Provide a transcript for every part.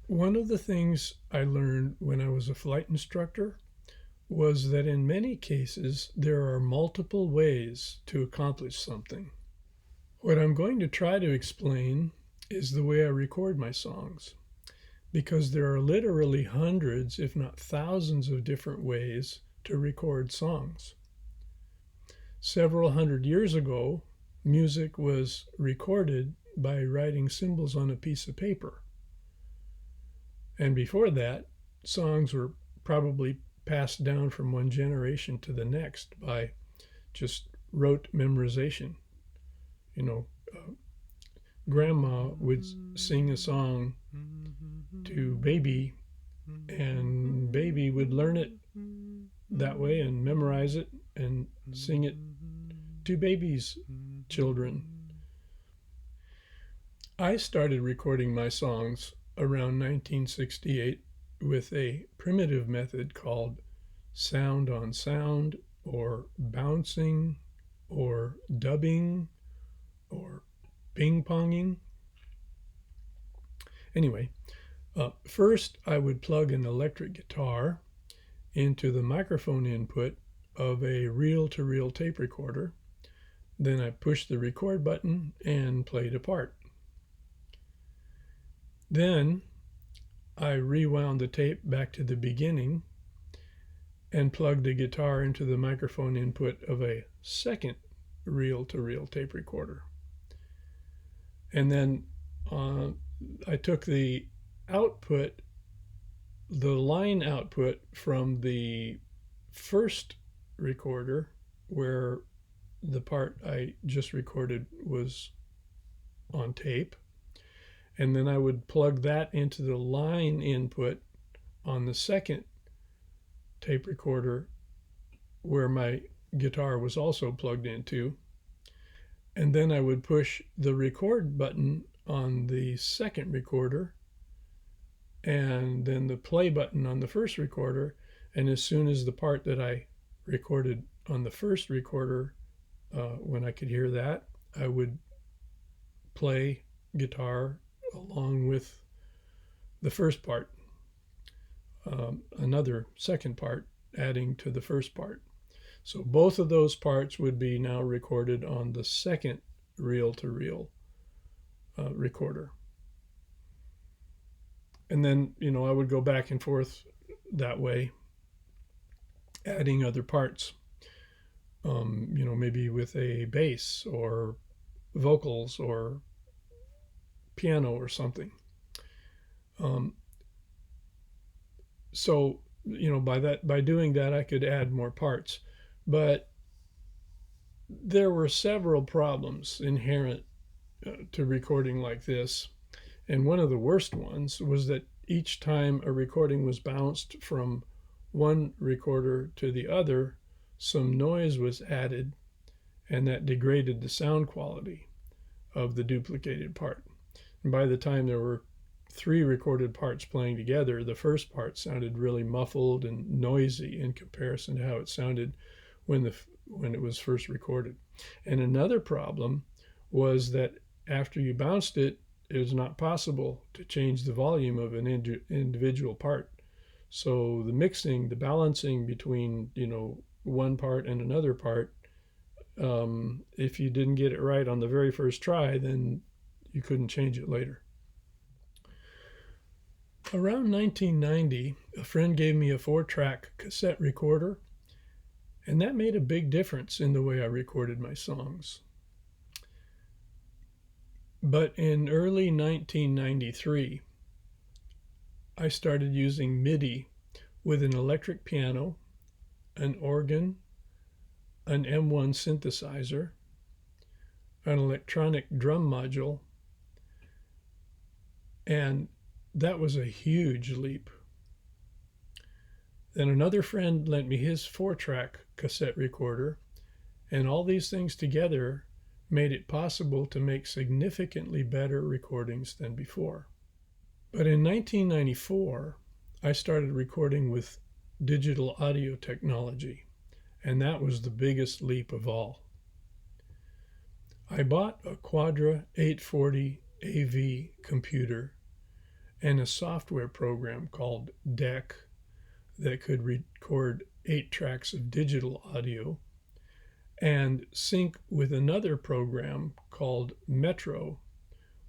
One of the things I learned when I was a flight instructor was that in many cases there are multiple ways to accomplish something. What I'm going to try to explain is the way I record my songs, because there are literally hundreds, if not thousands, of different ways to record songs. Several hundred years ago, music was recorded by writing symbols on a piece of paper. And before that, songs were probably passed down from one generation to the next by just rote memorization. You know, grandma would sing a song to baby, and baby would learn it that way and memorize it and sing it to baby's children. I started recording my songs around 1968 with a primitive method called sound on sound, or bouncing, or dubbing, or ping ponging. Anyway, first I would plug an electric guitar into the microphone input of a reel-to-reel tape recorder. Then I pushed the record button and played a part. Then I rewound the tape back to the beginning and plugged the guitar into the microphone input of a second reel-to-reel tape recorder. And then I took the output, the line output from the first recorder, where the part I just recorded was on tape, and then I would plug that into the line input on the second tape recorder where my guitar was also plugged into, and then I would push the record button on the second recorder and then the play button on the first recorder, and as soon as the part that I recorded on the first recorder, when I could hear that, I would play guitar along with the first part, another second part adding to the first part. So both of those parts would be now recorded on the second reel-to-reel recorder. And then, I would go back and forth that way, adding other parts, maybe with a bass or vocals or piano or something. So by doing that, I could add more parts. But there were several problems inherent to recording like this. And one of the worst ones was that each time a recording was bounced from one recorder to the other, some noise was added, and that degraded the sound quality of the duplicated part. And by the time there were 3 recorded parts playing together, the first part sounded really muffled and noisy in comparison to how it sounded when it was first recorded. And another problem was that after you bounced it, it was not possible to change the volume of an individual part. So the mixing, the balancing between, one part and another part, if you didn't get it right on the very first try, then you couldn't change it later. Around 1990, a friend gave me a 4-track cassette recorder, and that made a big difference in the way I recorded my songs. But in early 1993, I started using MIDI with an electric piano, an organ, an M1 synthesizer, an electronic drum module, and that was a huge leap. Then another friend lent me his 4-track cassette recorder, and all these things together made it possible to make significantly better recordings than before. But in 1994, I started recording with digital audio technology, and that was the biggest leap of all. I bought a Quadra 840 AV computer, and a software program called DEC that could record 8 tracks of digital audio and sync with another program called Metro,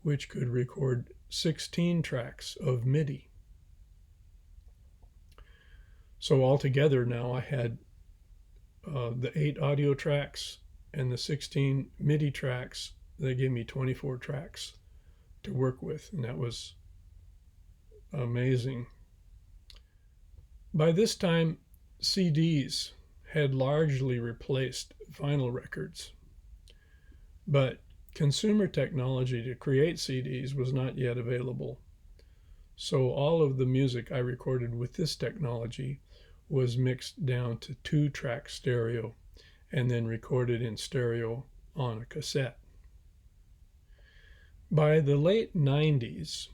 which could record 16 tracks of MIDI. So altogether now I had the 8 audio tracks and the 16 MIDI tracks. They gave me 24 tracks to work with, and that was amazing. By this time, CDs had largely replaced vinyl records, but consumer technology to create CDs was not yet available. So all of the music I recorded with this technology was mixed down to 2-track stereo and then recorded in stereo on a cassette. By the late 90s,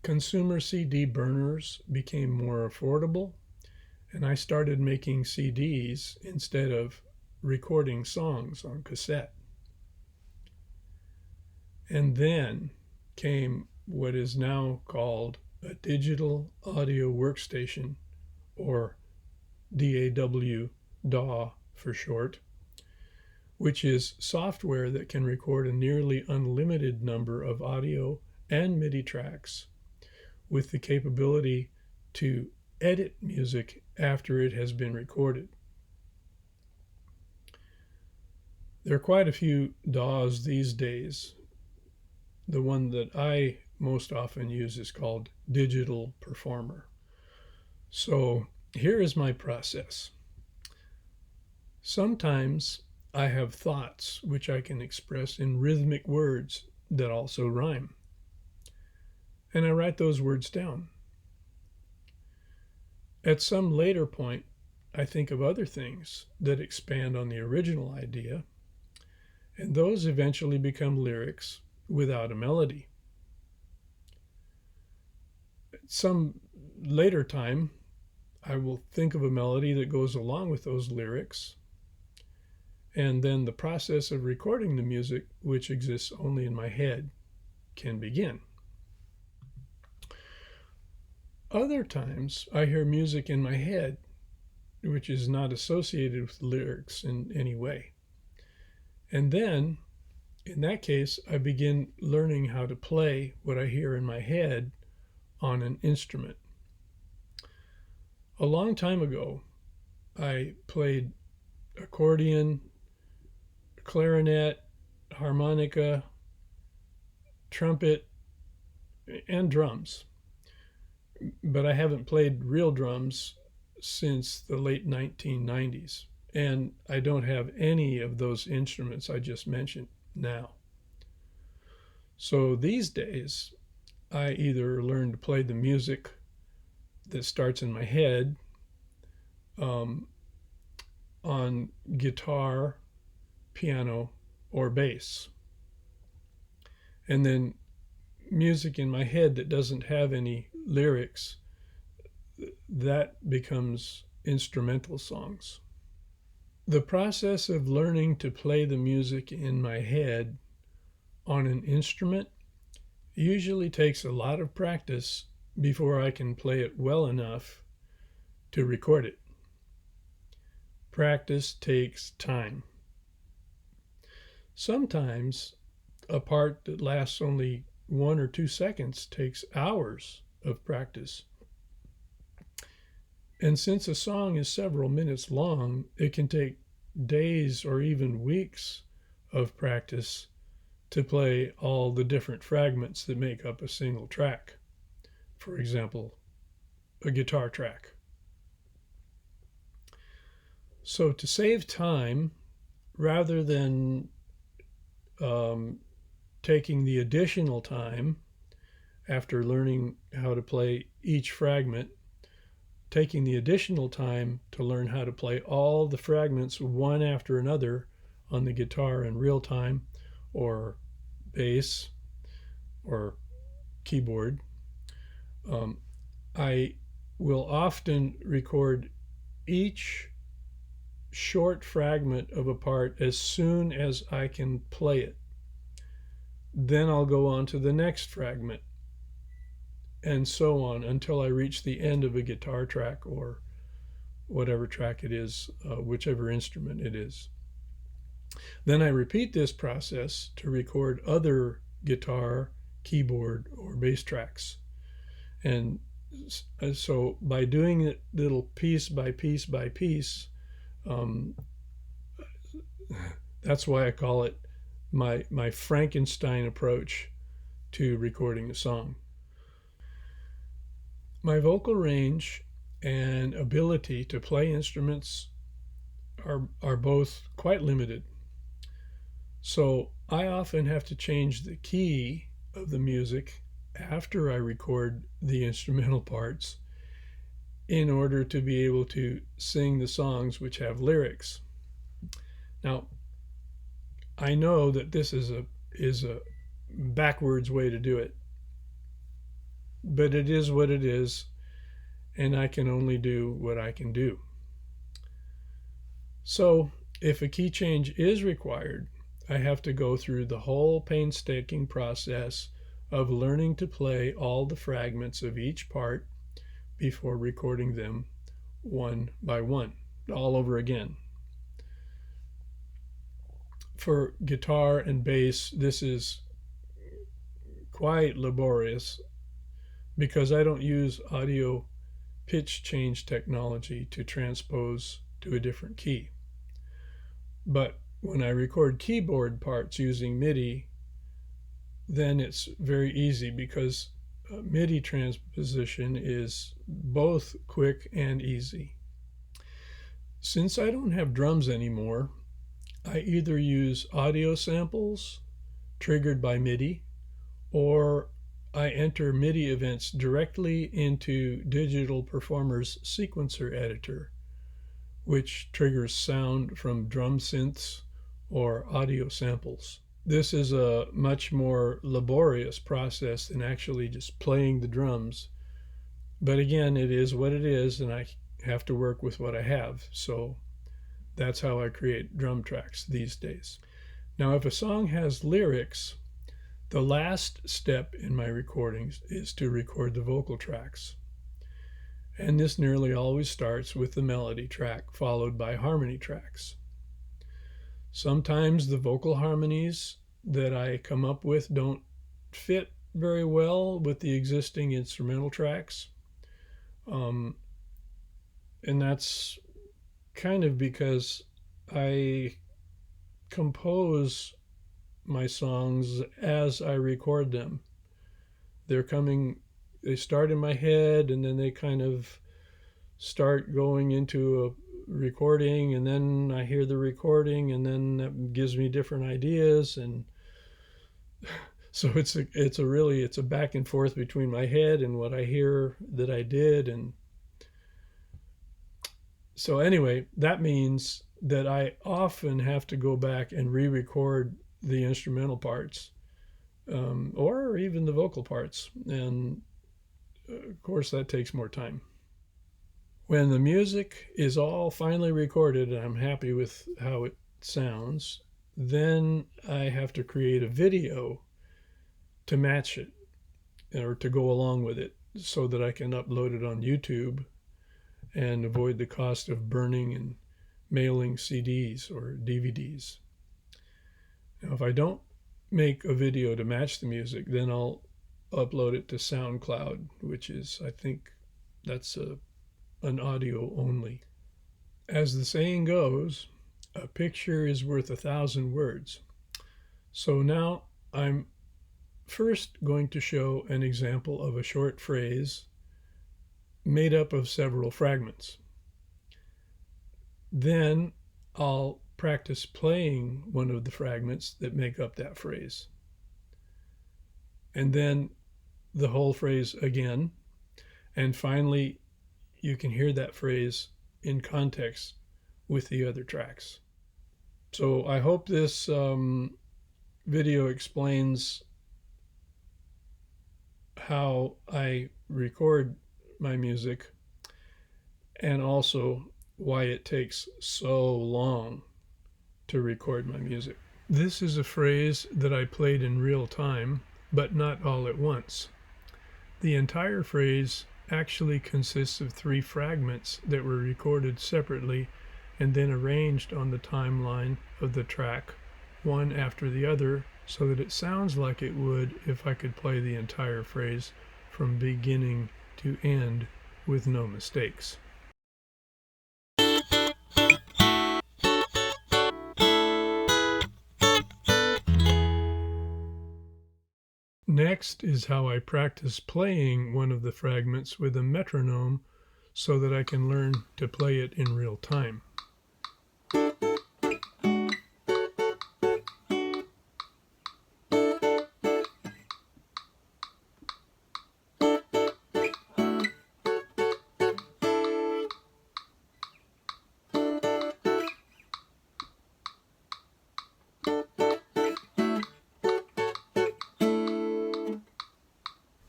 consumer CD burners became more affordable, and I started making CDs instead of recording songs on cassette. And then came what is now called a digital audio workstation, or DAW for short, which is software that can record a nearly unlimited number of audio and MIDI tracks with the capability to edit music after it has been recorded. There are quite a few DAWs these days. The one that I most often use is called Digital Performer. So here is my process. Sometimes I have thoughts which I can express in rhythmic words that also rhyme, and I write those words down. At some later point, I think of other things that expand on the original idea, and those eventually become lyrics without a melody. At some later time, I will think of a melody that goes along with those lyrics, and then the process of recording the music, which exists only in my head, can begin. Other times, I hear music in my head, which is not associated with lyrics in any way. And then, in that case, I begin learning how to play what I hear in my head on an instrument. A long time ago, I played accordion, clarinet, harmonica, trumpet, and drums. But I haven't played real drums since the late 1990s, and I don't have any of those instruments I just mentioned now. So these days, I either learn to play the music that starts in my head on guitar, piano, or bass. And then music in my head that doesn't have any lyrics, that becomes instrumental songs. The process of learning to play the music in my head on an instrument usually takes a lot of practice before I can play it well enough to record it. Practice takes time. Sometimes a part that lasts only 1 or 2 seconds takes hours of practice. And since a song is several minutes long, it can take days or even weeks of practice to play all the different fragments that make up a single track. For example, a guitar track. So to save time, rather than taking the additional time after learning how to play each fragment, taking the additional time to learn how to play all the fragments one after another on the guitar in real time, or bass, or keyboard, I will often record each short fragment of a part as soon as I can play it. Then I'll go on to the next fragment and so on until I reach the end of a guitar track or whatever track it is, whichever instrument it is. Then I repeat this process to record other guitar, keyboard, or bass tracks. And so by doing it little piece by piece by piece, that's why I call it my Frankenstein approach to recording a song. My vocal range and ability to play instruments are both quite limited. So I often have to change the key of the music after I record the instrumental parts in order to be able to sing the songs which have lyrics. Now, I know that this is a backwards way to do it, but it is what it is, and I can only do what I can do. So if a key change is required, I have to go through the whole painstaking process of learning to play all the fragments of each part before recording them one by one, all over again. For guitar and bass, this is quite laborious because I don't use audio pitch change technology to transpose to a different key. But when I record keyboard parts using MIDI, then it's very easy because MIDI transposition is both quick and easy. Since I don't have drums anymore, I either use audio samples triggered by MIDI, or I enter MIDI events directly into Digital Performer's sequencer editor, which triggers sound from drum synths or audio samples. This is a much more laborious process than actually just playing the drums. But again, it is what it is, and I have to work with what I have. So that's how I create drum tracks these days. Now, if a song has lyrics, the last step in my recordings is to record the vocal tracks. And this nearly always starts with the melody track, followed by harmony tracks. Sometimes the vocal harmonies that I come up with don't fit very well with the existing instrumental tracks. And that's kind of because I compose my songs as I record them. They start in my head, and then they kind of start going into a recording, and then I hear the recording, and then that gives me different ideas, and so it's a back and forth between my head and what I hear that I did. And so anyway, that means that I often have to go back and re-record the instrumental parts, or even the vocal parts, and of course that takes more time. When the music is all finally recorded and I'm happy with how it sounds, then I have to create a video to match it or to go along with it so that I can upload it on YouTube and avoid the cost of burning and mailing CDs or DVDs. Now, if I don't make a video to match the music, then I'll upload it to SoundCloud, which is, I think that's an audio only. As the saying goes, a picture is worth 1,000 words. So now I'm first going to show an example of a short phrase made up of several fragments. Then I'll practice playing one of the fragments that make up that phrase. And then the whole phrase again. And finally, you can hear that phrase in context with the other tracks. So I hope this video explains how I record my music and also why it takes so long to record my music. This is a phrase that I played in real time, but not all at once. The entire phrase actually consists of 3 fragments that were recorded separately and then arranged on the timeline of the track, one after the other, so that it sounds like it would if I could play the entire phrase from beginning to end with no mistakes. Next is how I practice playing one of the fragments with a metronome so that I can learn to play it in real time.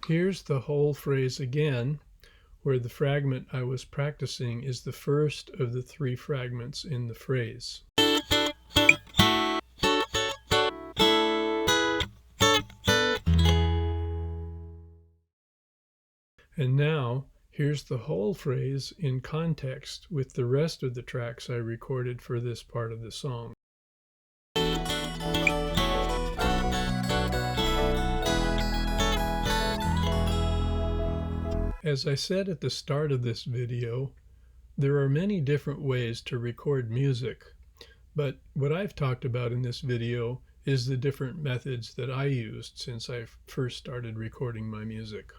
Here's the whole phrase again, where the fragment I was practicing is the first of the 3 fragments in the phrase. And now, here's the whole phrase in context with the rest of the tracks I recorded for this part of the song. As I said at the start of this video, there are many different ways to record music, but what I've talked about in this video is the different methods that I used since I first started recording my music.